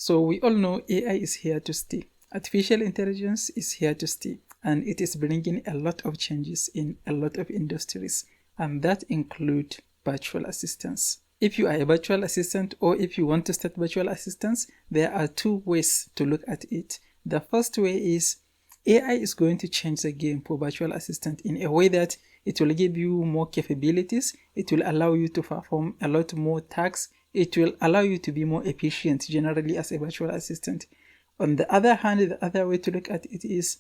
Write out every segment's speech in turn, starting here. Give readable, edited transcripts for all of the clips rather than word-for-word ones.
So we all know AI is here to stay. Artificial intelligence is here to stay, and it is bringing a lot of changes in a lot of industries, and that include virtual assistants. If you are a virtual assistant or if you want to start virtual assistants, there are two ways to look at it. The first way is AI is going to change the game for virtual assistant in a way that it will give you more capabilities. It will allow you to perform a lot more tasks. It will allow you to be more efficient generally as a virtual assistant. On the other hand, the other way to look at it is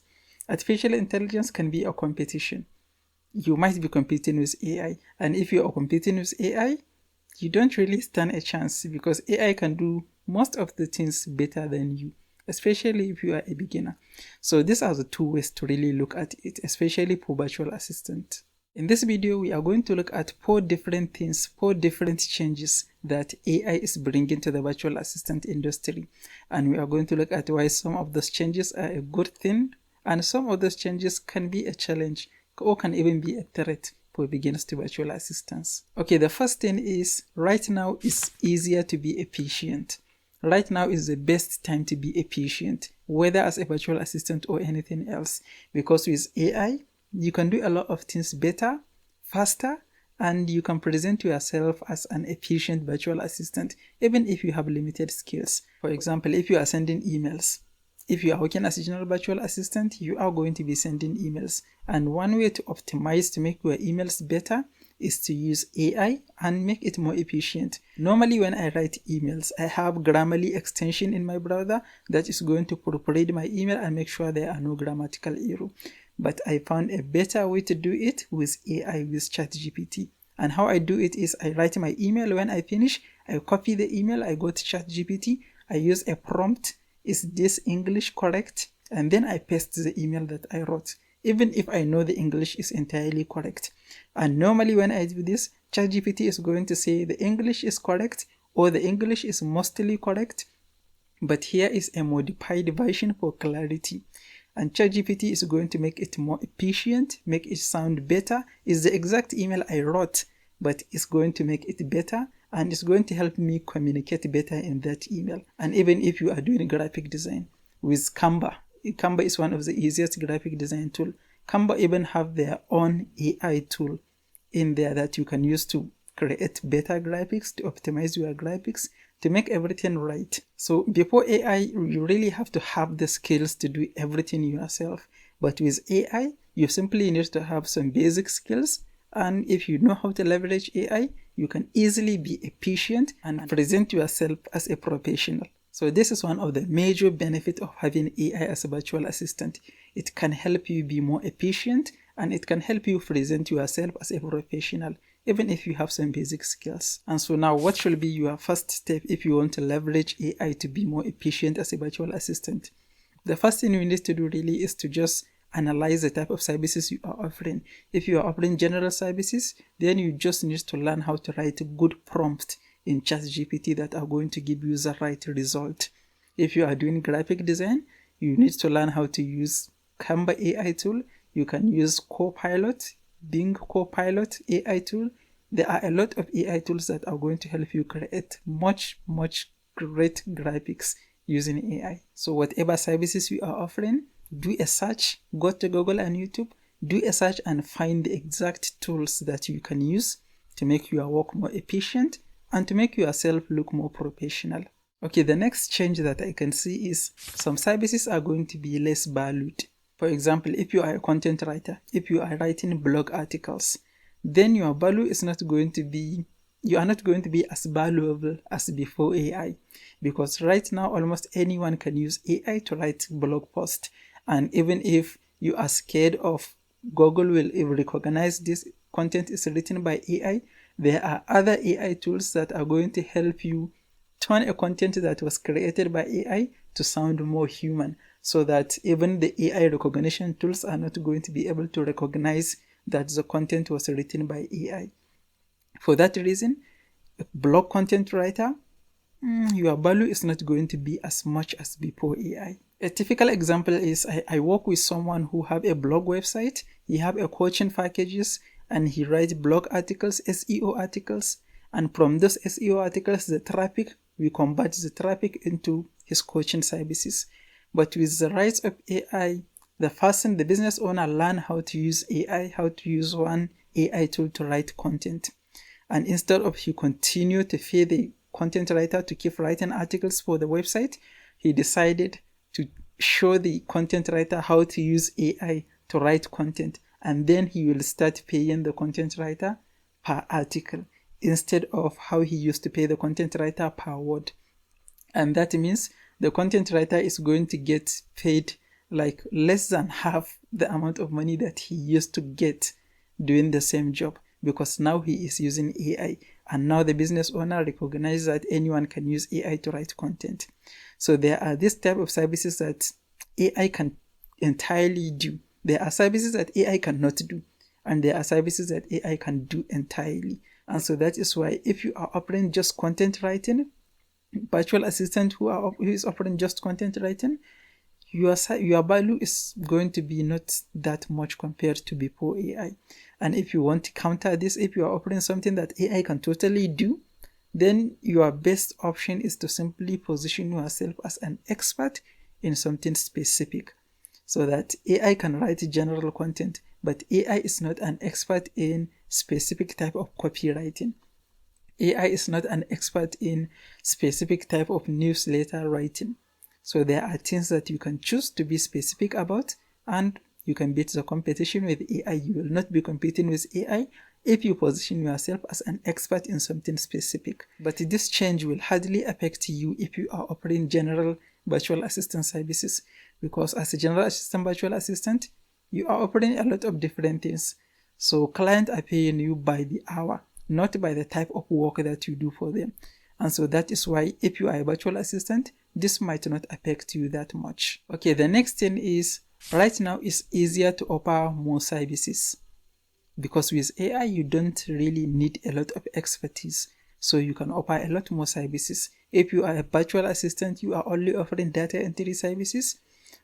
artificial intelligence can be a competition. You might be competing with AI, and if you are competing with AI, you don't really stand a chance because AI can do most of the things better than you, especially if you are a beginner. So these are the two ways to really look at it, especially for virtual assistant. In this video, we are going to look at 4 different things, 4 different changes that AI is bringing to the virtual assistant industry. And we are going to look at why some of those changes are a good thing and some of those changes can be a challenge or can even be a threat for beginners to virtual assistants. Okay, the first thing is right now it's easier to be efficient. Right now is the best time to be efficient, whether as a virtual assistant or anything else, because with AI, you can do a lot of things better, faster, and you can present yourself as an efficient virtual assistant, even if you have limited skills. For example, if you are sending emails, if you are working as a general virtual assistant, you are going to be sending emails. And one way to optimize to make your emails better is to use AI and make it more efficient. Normally when I write emails, I have Grammarly extension in my browser that is going to proofread my email and make sure there are no grammatical errors. But I found a better way to do it with AI, with ChatGPT. And how I do it is I write my email. When I finish, I copy the email, I go to ChatGPT, I use a prompt, is this English correct? And then I paste the email that I wrote, even if I know the English is entirely correct. And normally when I do this, ChatGPT is going to say the English is correct or the English is mostly correct. But here is a modified version for clarity. And ChatGPT is going to make it more efficient, make it sound better. It's the exact email I wrote, but it's going to make it better and it's going to help me communicate better in that email. And even if you are doing graphic design with Canva is one of the easiest graphic design tool. Canva even have their own AI tool in there that you can use to create better graphics, to optimize your graphics, to make everything right. So before AI, you really have to have the skills to do everything yourself. But with AI, you simply need to have some basic skills. And if you know how to leverage AI, you can easily be efficient and present yourself as a professional. So this is one of the major benefits of having AI as a virtual assistant. It can help you be more efficient and it can help you present yourself as a professional, even if you have some basic skills. And so now what should be your first step if you want to leverage AI to be more efficient as a virtual assistant? The first thing you need to do really is to just analyze the type of services you are offering. If you are offering general services, then you just need to learn how to write good prompts in ChatGPT that are going to give you the right result. If you are doing graphic design, you need to learn how to use Canva AI tool. You can use Copilot, Bing Copilot AI tool. There are a lot of AI tools that are going to help you create much great graphics using AI. So whatever services you are offering, do a search, go to Google and YouTube, do a search and find the exact tools that you can use to make your work more efficient and to make yourself look more professional. Okay, the next change that I can see is some services are going to be less valued. For example, if you are a content writer, if you are writing blog articles, then your value is not going to be, you are not going to be as valuable as before AI. Because right now, almost anyone can use AI to write blog posts. And even if you are scared of Google will recognize this content is written by AI, there are other AI tools that are going to help you turn a content that was created by AI to sound more human, so that even the AI recognition tools are not going to be able to recognize that the content was written by AI. For that reason, a blog content writer, your value is not going to be as much as before AI. A typical example is I work with someone who have a blog website, he have a coaching packages, and he writes blog articles, SEO articles, and from those SEO articles, the traffic, we convert the traffic into his coaching services. But with the rise of AI, the business owner learn how to use AI, how to use one AI tool to write content. And instead of he continue to pay the content writer to keep writing articles for the website, he decided to show the content writer how to use AI to write content. And then he will start paying the content writer per article instead of how he used to pay the content writer per word. And that means the content writer is going to get paid like less than half the amount of money that he used to get doing the same job, because now he is using AI. And now the business owner recognizes that anyone can use AI to write content. So there are this type of services that AI can entirely do. There are services that AI cannot do, and there are services that AI can do entirely. And so that is why if you are offering just content writing, virtual assistant who is offering just content writing, your value is going to be not that much compared to before AI. And if you want to counter this, if you are offering something that AI can totally do, then your best option is to simply position yourself as an expert in something specific, so that AI can write general content, but AI is not an expert in specific type of copywriting. AI is not an expert in specific type of newsletter writing. So there are things that you can choose to be specific about, and you can beat the competition with AI. You will not be competing with AI if you position yourself as an expert in something specific. But this change will hardly affect you if you are offering general virtual assistant services, because as a general assistant virtual assistant, you are offering a lot of different things. So clients are paying you by the hour, not by the type of work that you do for them. And so that is why if you are a virtual assistant, this might not affect you that much. Okay, the next thing is, right now it's easier to offer more services, because with AI you don't really need a lot of expertise, so you can offer a lot more services. If you are a virtual assistant, you are only offering data entry services.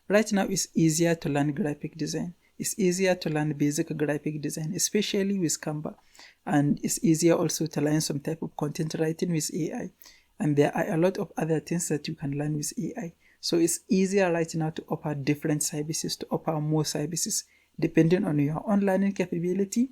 Right now it's easier to learn graphic design. It's easier to learn basic graphic design, especially with Canva. And it's easier also to learn some type of content writing with AI. And there are a lot of other things that you can learn with AI. So it's easier right now to offer different services, to offer more services, depending on your own learning capability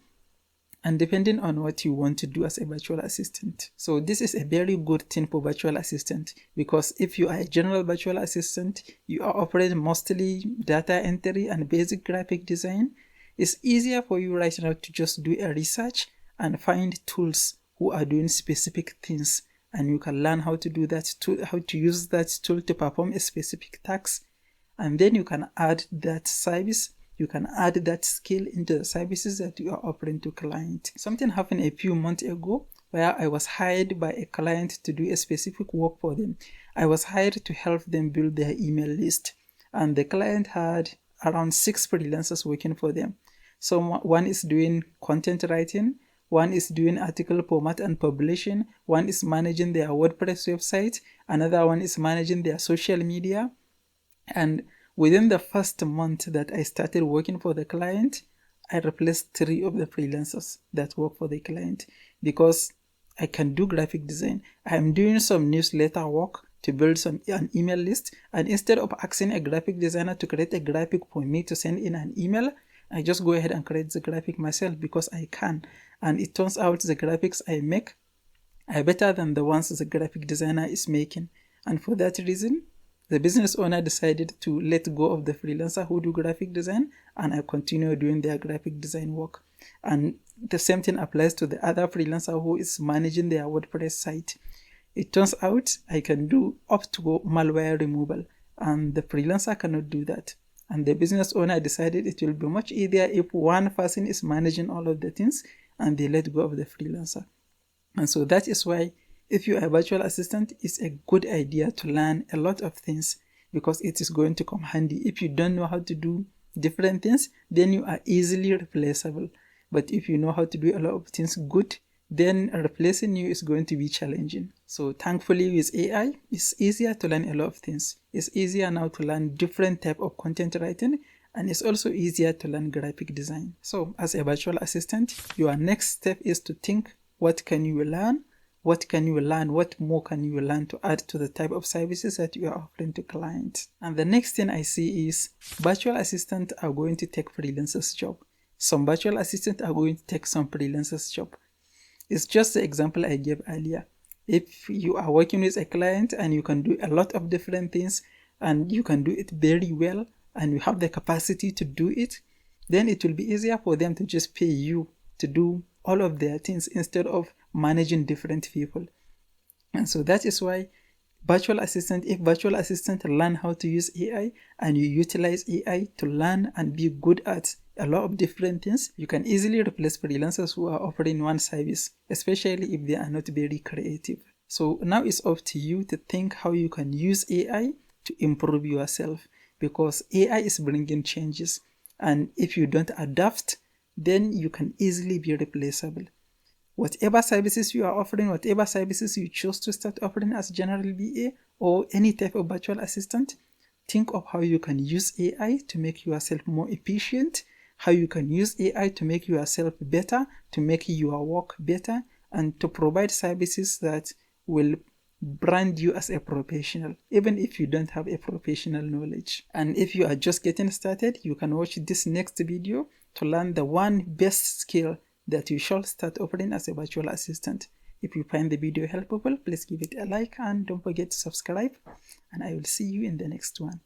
and depending on what you want to do as a virtual assistant. So this is a very good thing for virtual assistant, because if you are a general virtual assistant, you are offering mostly data entry and basic graphic design. It's easier for you right now to just do a research and find tools who are doing specific things, and you can learn how to do that tool, how to use that tool to perform a specific task, and then you can add that service, you can add that skill into the services that you are offering to client. Something happened a few months ago where I was hired by a client to do a specific work for them. I was hired to help them build their email list, and the client had around 6 freelancers working for them. So one is doing content writing, one is doing article format and publishing, one is managing their WordPress website, another one is managing their social media. And within the first month that I started working for the client, I replaced 3 of the freelancers that work for the client, because I can do graphic design. I am doing some newsletter work to build an email list, and instead of asking a graphic designer to create a graphic for me to send in an email, I just go ahead and create the graphic myself, because I can. And it turns out the graphics I make are better than the ones the graphic designer is making. And for that reason, the business owner decided to let go of the freelancer who do graphic design, and I continue doing their graphic design work. And the same thing applies to the other freelancer who is managing their WordPress site. It turns out I can do up to malware removal, and the freelancer cannot do that. And the business owner decided it will be much easier if one person is managing all of the things and they let go of the freelancer. And so that is why if you are a virtual assistant, it's a good idea to learn a lot of things, because it is going to come handy. If you don't know how to do different things, then you are easily replaceable. But if you know how to do a lot of things good, then replacing you is going to be challenging. So thankfully with AI, it's easier to learn a lot of things. It's easier now to learn different type of content writing, and it's also easier to learn graphic design. So as a virtual assistant, your next step is to think, what can you learn? what can you learn, what more can you learn to add to the type of services that you are offering to clients. And the next thing I see is virtual assistants are going to take freelancers' job. Some virtual assistants are going to take some freelancers' job. It's just the example I gave earlier. If you are working with a client and you can do a lot of different things and you can do it very well and you have the capacity to do it, then it will be easier for them to just pay you to do all of their things instead of managing different people. And so that is why if virtual assistant learn how to use AI and you utilize AI to learn and be good at a lot of different things, you can easily replace freelancers who are offering one service, especially if they are not very creative. So now it's up to you to think how you can use AI to improve yourself, because AI is bringing changes, and if you don't adapt, then you can easily be replaceable. Whatever services you are offering, whatever services you choose to start offering as general VA or any type of virtual assistant, think of how you can use AI to make yourself more efficient, how you can use AI to make yourself better, to make your work better, and to provide services that will brand you as a professional, even if you don't have a professional knowledge. And if you are just getting started, you can watch this next video to learn the one best skill that you should start offering as a virtual assistant. If you find the video helpful, please give it a like and don't forget to subscribe, and I will see you in the next one.